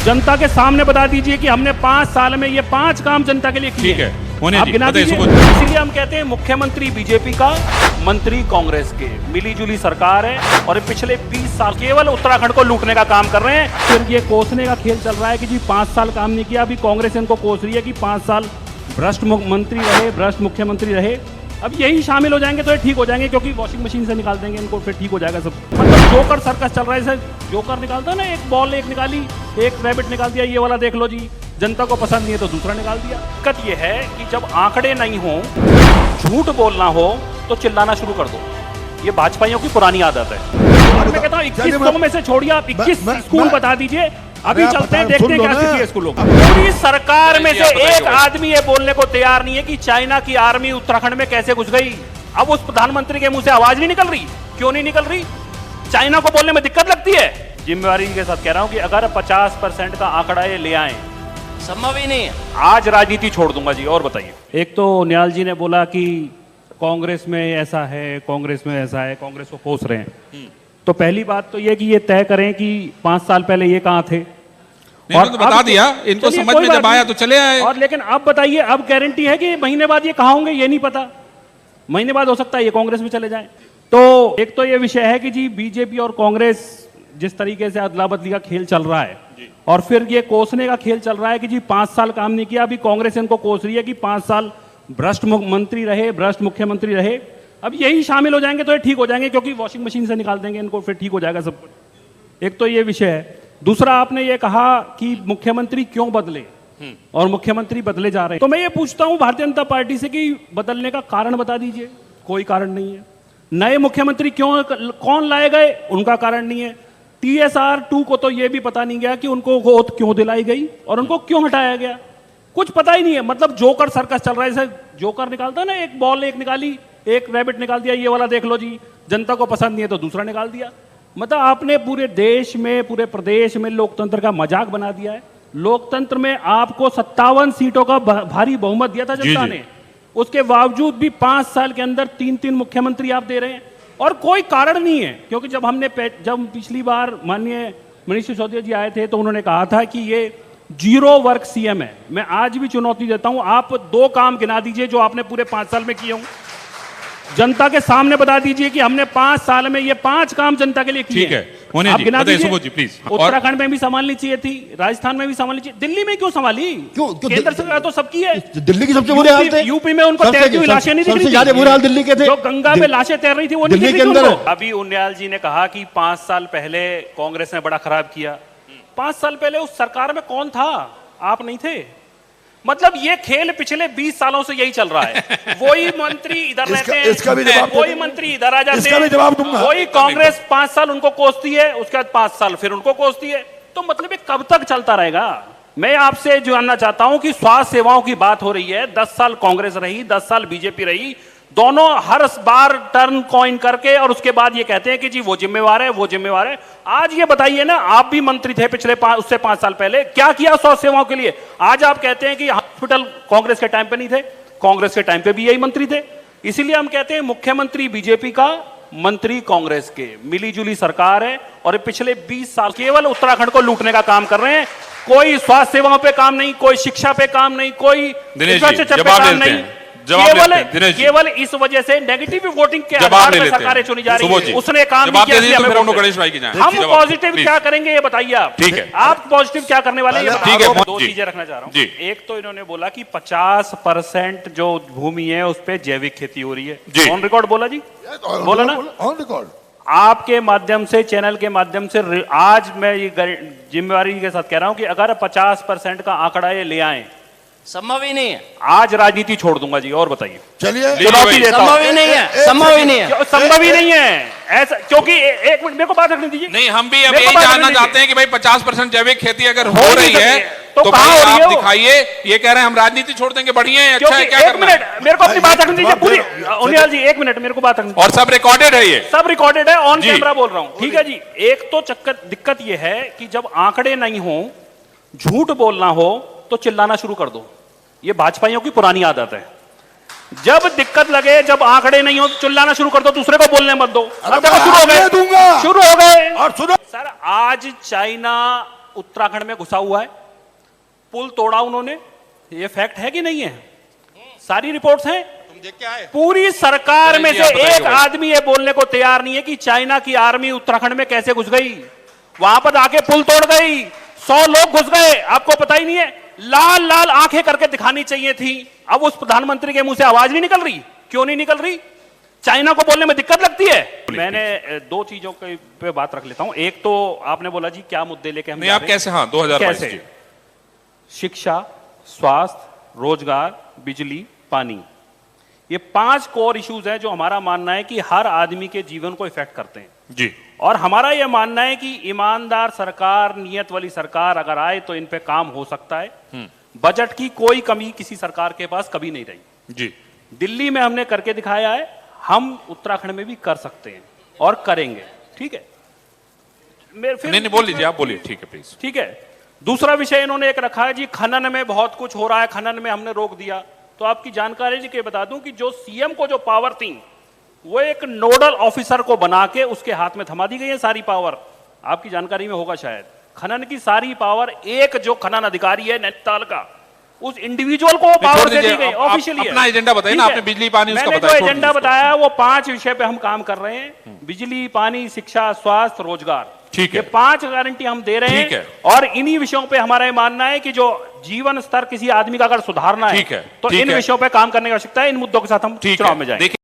जनता के सामने बता दीजिए कि हमने 5 साल में ये 5 काम जनता के लिए किए। ठीक है, होने आप जी, गिना बताइए, दीजिए। सुबोध। इसीलिए हम कहते हैं मुख्यमंत्री बीजेपी का, मंत्री कांग्रेस के, मिलीजुली सरकार है और पिछले 20 साल केवल उत्तराखंड को लूटने का काम कर रहे हैं। फिर ये कोसने का खेल चल रहा है कि जी 5 साल काम नहीं किया। अभी कांग्रेस इनको कोस रही है कि 5 साल भ्रष्ट मंत्री रहे, भ्रष्ट मुख्यमंत्री रहे। अब यही शामिल हो जाएंगे तो ये ठीक हो जाएंगे, क्योंकि वॉशिंग मशीन से निकाल देंगे इनको, फिर ठीक हो जाएगा सब। मतलब जोकर सर्कस चल रहा है। जैसे जोकर निकालता है ना, एक बॉल एक निकाली, एक रैबिट निकाल दिया, ये वाला देख लो जी, जनता को पसंद नहीं है तो दूसरा निकाल दिया। दिक्कत ये है कि जब आंकड़े नहीं हो, झूठ बोलना हो तो चिल्लाना शुरू कर दो। ये भाजपाइयों की पुरानी आदत है। और मैं कहता हूँ 21 में से छोड़िए, आप 21 स्कूल बता दीजिए। अभी चलते हैं, देखते हैं क्या स्थिति है स्कूलों की। पूरी सरकार में से एक आदमी ये बोलने को तैयार नहीं है कि चाइना की आर्मी उत्तराखंड में कैसे घुस गई। अब उस प्रधानमंत्री के मुंह से आवाज नहीं निकल रही। क्यों नहीं निकल रही? चाइना को बोलने में दिक्कत लगती है। जिम्मेवारी के साथ कह रहा हूं कि अगर 50% का आंकड़ा ये ले आए, संभव ही नहीं है। आज राजनीति छोड़ दूंगा जी। और बताइए। एक तो न्याल जी ने बोला कि कांग्रेस में ऐसा है, कांग्रेस में ऐसा है, कांग्रेस को कोस रहे हैं। तो पहली बात तो ये कि ये तय करें कि 5 साल पहले ये कहाँ थे। और तो बता दिया इनको, समझ में जब आया तो चले आए। और लेकिन अब बताइए, अब गारंटी है कि महीने बाद ये कहाँ होंगे? ये नहीं पता। महीने बाद हो सकता है ये कांग्रेस में चले जाएं। तो एक तो ये विषय है कि जी बीजेपी और कांग्रेस जिस तरीके से अदला बदली का खेल चल रहा है, और फिर ये कोसने का खेल चल रहा है कि जी 5 साल काम नहीं किया। अभी कांग्रेस इनको कोस रही है कि 5 साल भ्रष्ट मंत्री रहे, भ्रष्ट मुख्यमंत्री रहे। अब यही शामिल हो जाएंगे तो ये ठीक हो जाएंगे, क्योंकि वॉशिंग मशीन से निकाल देंगे इनको, फिर ठीक हो जाएगा सब कुछ। एक तो ये विषय है। दूसरा, आपने ये कहा कि मुख्यमंत्री क्यों बदले और मुख्यमंत्री बदले जा रहे हैं। तो मैं ये पूछता हूं भारतीय जनता पार्टी से कि बदलने का कारण बता दीजिए। कोई कारण नहीं है। नए मुख्यमंत्री क्यों, कौन लाए गए, उनका कारण नहीं है। TSR 2 को तो ये भी पता नहीं गया कि उनको ओथ क्यों दिलाई गई और उनको क्यों हटाया गया, कुछ पता ही नहीं है। मतलब जोकर सर्कस चल रहा है। जैसे जोकर निकालता है ना, एक बॉल एक निकाली, एक रैबिट निकाल दिया, ये वाला देख लो जी, जनता को पसंद नहीं है तो दूसरा निकाल दिया। मतलब आपने पूरे देश में, पूरे प्रदेश में लोकतंत्र का मजाक बना दिया है। लोकतंत्र में आपको 57 सीटों का भारी बहुमत दिया था जनता ने। उसके बावजूद भी 5 साल के अंदर 3-3 मुख्यमंत्री आप दे रहे हैं और कोई कारण नहीं है। क्योंकि जब पिछली बार माननीय मनीष सिसोदिया जी आए थे तो उन्होंने कहा था कि ये 0 वर्क CM है। मैं आज भी चुनौती देता हूं, आप 2 काम गिना दीजिए जो आपने पूरे 5 साल में किए हों। जनता के सामने बता दीजिए कि हमने 5 साल में ये 5 काम जनता के लिए किए। ठीक है, होने जी, बताइए सुबोध जी प्लीज। उत्तराखंड में भी संभालनी चाहिए थी, राजस्थान में भी संभालनी चाहिए, दिल्ली में क्यों संभाली? क्यों केंद्र सरकार तो सबकी है। दिल्ली की सबसे बुरे हाल थे। यूपी में उनको तैरती हुई लाशें नहीं दिख रही थी। सबसे ज्यादा बुरे हाल दिल्ली के थे। जो गंगा में लाशें तैर रही थी वो नहीं दिल्ली दिख के रही थी अंदर। उनको। अभी उन्याल जी ने कहा कि 5 साल पहले कांग्रेस ने बड़ा खराब किया। 5 साल पहले उस सरकार में कौन था? आप नहीं थे। मतलब ये खेल पिछले 20 सालों से यही चल रहा है। वही मंत्री इधर रहते हैं, इसका भी जवाब वही मंत्री इधर आ जाते इसका भी जवाब दूंगा। वही कांग्रेस 5 साल उनको कोसती है, उसके बाद 5 साल फिर उनको कोसती है। तो मतलब ये कब तक चलता रहेगा? मैं आपसे जानना चाहता हूं कि स्वास्थ्य सेवाओं की बात हो रही है। 10 साल कांग्रेस रही, 10 साल बीजेपी रही, दोनों हर बार टर्न कॉइन करके और उसके बाद ये कहते हैं कि जी वो जिम्मेवार है, वो जिम्मेवार है। आज ये बताइए ना, आप भी मंत्री थे पिछले उससे 5 साल पहले, क्या किया स्वास्थ्य सेवाओं के लिए? आज आप कहते हैं कि हॉस्पिटल कांग्रेस के टाइम पे नहीं थे, कांग्रेस के टाइम पे भी यही मंत्री थे। इसीलिए हम कहते हैं मुख्यमंत्री बीजेपी का, मंत्री कांग्रेस के, मिलीजुली सरकार है और पिछले 20 साल केवल उत्तराखंड को लूटने का काम कर रहे हैं। कोई स्वास्थ्य सेवाओं पे काम नहीं, कोई शिक्षा पे काम नहीं, कोई इंफ्रास्ट्रक्चर पे काम नहीं। केवल इस वजह से नेगेटिव वोटिंग के आधार पर सरकारें चुनी जा रही है। उसने काम नहीं किया, हम पॉजिटिव क्या करेंगे ये बताइए आप। ठीक है, आप पॉजिटिव क्या करने वाले हैं? ठीक है, 2 चीजें रखना चाह रहा हूँ। एक तो इन्होंने बोला कि 50% जो भूमि है उस पर जैविक खेती हो रही है। ऑन रिकॉर्ड बोला जी, बोला ना ऑन रिकॉर्ड। आपके माध्यम से, चैनल के माध्यम से आज मैं ये जिम्मेवारी के साथ कह रहा हूं कि अगर 50% का आंकड़ा ये ले आए, संभव ही नहीं है। आज राजनीति छोड़ दूंगा जी। और बताइए। चलिए, चुनौती देता हूं। संभव ही नहीं है, संभव ही नहीं है, संभव ही नहीं है ऐसा। क्योंकि एक मिनट मेरे को बात रखने दीजिए। नहीं, हम भी अब यही जानना चाहते हैं कि भाई 50% जैविक खेती अगर हो रही है तो कहां हो रही है? आप दिखाइए। ये कह रहे हैं हम राजनीति छोड़ देंगे, बढ़िया है, अच्छा है, क्या एक करना मिनट है? मेरे को अपनी बात रखने दीजिए पूरी। उनियाल जी एक मिनट मेरे को बात रखने दीजिए। और सब रिकॉर्डेड है, ये सब रिकॉर्डेड है, ऑन कैमरा बोल रहा हूं। ठीक है जी। एक तो दिक्कत ये है कि जब आंकड़े नहीं हो, झूठ बोलना हो तो चिल्लाना शुरू कर दो। ये भाजपाइयों की पुरानी आदत है। जब दिक्कत लगे, जब आंकड़े नहीं हो तो चिल्लाना शुरू कर दो, दूसरे को बोलने मत दो। शुरू हो गए। दूंगा। शुरू हो गए। और सुनो सर, आज चाइना उत्तराखंड में घुसा हुआ है, पुल तोड़ा उन्होंने, ये फैक्ट है कि नहीं है? सारी रिपोर्ट्स हैं। पूरी सरकार में से आप बताइए एक भाई। आदमी ये बोलने को तैयार नहीं है कि चाइना की आर्मी उत्तराखंड में कैसे घुस गई, वहां पर आके पुल तोड़ गई, 100 लोग घुस गए, आपको पता ही नहीं है। लाल लाल आंखें करके दिखानी चाहिए थी। अब उस प्रधानमंत्री के मुंह से आवाज नहीं निकल रही, क्यों नहीं निकल रही? चाइना को बोलने में दिक्कत लगती है। मैंने दो चीजों के पे बात रख लेता हूं। एक तो आपने बोला जी क्या मुद्दे लेके हम नहीं जा आप रहे हैं? कैसे, हाँ 2022 कैसे? जी। शिक्षा, स्वास्थ्य, रोजगार, बिजली, पानी, ये 5 कोर इश्यूज हैं जो हमारा मानना है कि हर आदमी के जीवन को इफेक्ट करते हैं। जी और हमारा यह मानना है कि ईमानदार सरकार, नियत वाली सरकार अगर आए तो इन पे काम हो सकता है। बजट की कोई कमी किसी सरकार के पास कभी नहीं रही। जी दिल्ली में हमने करके दिखाया है, हम उत्तराखंड में भी कर सकते हैं और करेंगे। ठीक है, नहीं बोल लीजिए, आप बोलिए, ठीक है प्लीज। ठीक है। दूसरा विषय इन्होंने एक रखा है जी, खनन में बहुत कुछ हो रहा है, खनन में हमने रोक दिया। तो आपकी जानकारी के बता दूं कि जो सीएम को जो पावर थी, वो एक नोडल ऑफिसर को बना के उसके हाथ में थमा दी गई है सारी पावर। आपकी जानकारी में होगा शायद, खनन की सारी पावर एक जो खनन अधिकारी है नैनीताल का, उस इंडिविजुअल को पावर छोड़ दे दी दीजिए, गई आप ऑफिशियली। अपना एजेंडा बताइए ना, आपने बिजली पानी उसका मैंने बताया, जो छोड़ एजेंडा दीजिए बताया वो 5 विषय पे हम काम कर रहे हैं, बिजली, पानी, शिक्षा, स्वास्थ्य, रोजगार। ठीक है। ये 5 गारंटी हम दे रहे ठीक हैं है। और इन्हीं विषयों पे हमारा ये मानना है कि जो जीवन स्तर किसी आदमी का अगर सुधारना है ठीक है, तो ठीक इन है। विषयों पे काम करने की आवश्यकता है। इन मुद्दों के साथ हम ठीक चुनाव है। में जाएंगे। देखिए